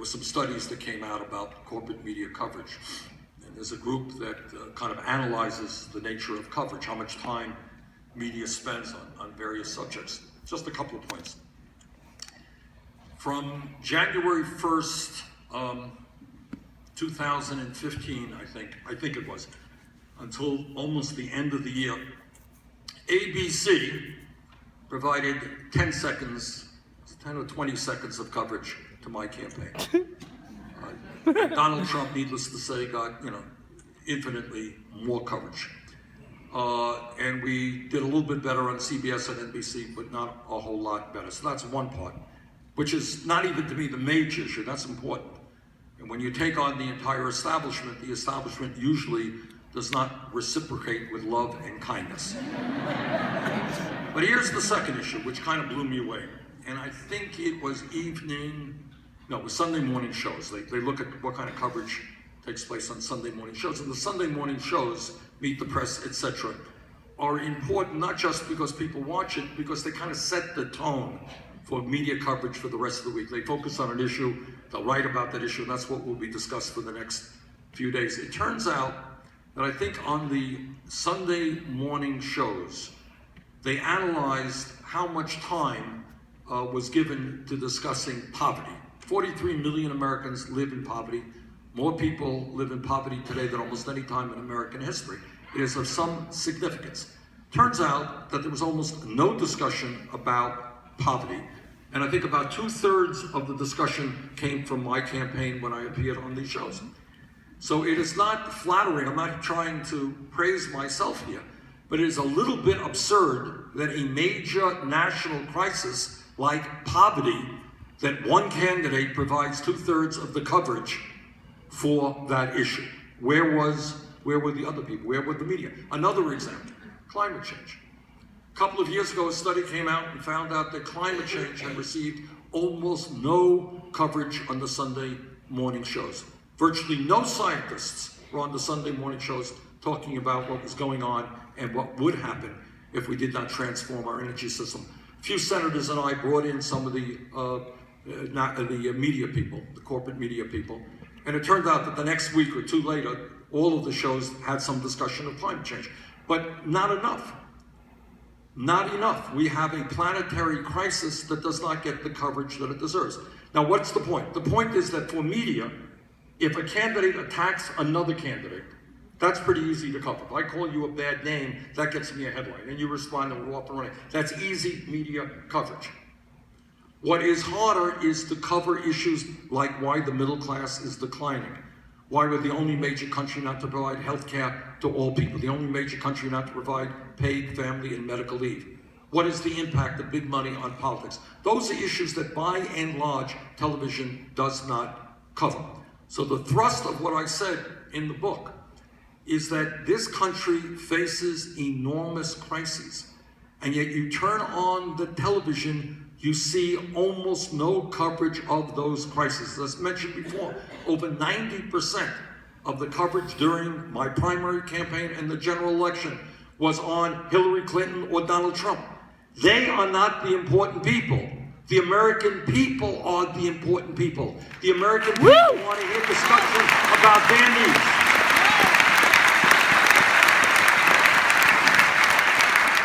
were some studies that came out about corporate media coverage. And there's a group that kind of analyzes the nature of coverage, how much time media spends on various subjects. Just a couple of points. From January 1st, 2015, I think it was, until almost the end of the year, ABC provided 10 or 20 seconds of coverage to my campaign. Donald Trump, needless to say, got, infinitely more coverage. And we did a little bit better on CBS and NBC, but not a whole lot better. So that's one part, which is not even to me the major issue. That's important. And when you take on the entire establishment, the establishment usually does not reciprocate with love and kindness. But here's the second issue, which kind of blew me away. And I think it was it was Sunday morning shows. They look at what kind of coverage takes place on Sunday morning shows. And the Sunday morning shows, Meet the Press, etc., are important not just because people watch it, because they kind of set the tone for media coverage for the rest of the week. They focus on an issue, they'll write about that issue, and that's what will be discussed for the next few days. It turns out that I think on the Sunday morning shows, they analyzed how much time was given to discussing poverty. 43 million Americans live in poverty. More people live in poverty today than almost any time in American history. It is of some significance. Turns out that there was almost no discussion about poverty. And I think about 2/3 of the discussion came from my campaign when I appeared on these shows. So it is not flattering. I'm not trying to praise myself here, but it is a little bit absurd that a major national crisis like poverty, that one candidate provides 2/3 of the coverage for that issue. Where were the other people? Where were the media? Another example, climate change. A couple of years ago, a study came out and found out that climate change had received almost no coverage on the Sunday morning shows. Virtually no scientists were on the Sunday morning shows talking about what was going on and what would happen if we did not transform our energy system. A few senators and I brought in some of the media people, the corporate media people, and it turned out that the next week or two later, all of the shows had some discussion of climate change. But not enough. Not enough. We have a planetary crisis that does not get the coverage that it deserves. Now, what's the point? The point is that for media, if a candidate attacks another candidate, that's pretty easy to cover. If I call you a bad name, that gets me a headline, and you respond and we're off and running. That's easy media coverage. What is harder is to cover issues like why the middle class is declining, why we're the only major country not to provide health care to all people, the only major country not to provide paid family and medical leave. What is the impact of big money on politics? Those are issues that by and large television does not cover. So the thrust of what I said in the book is that this country faces enormous crises, and yet you turn on the television, you see almost no coverage of those crises. As mentioned before, over 90% of the coverage during my primary campaign and the general election was on Hillary Clinton or Donald Trump. They are not the important people. The American people are the important people. The American people want to hear discussion about their needs.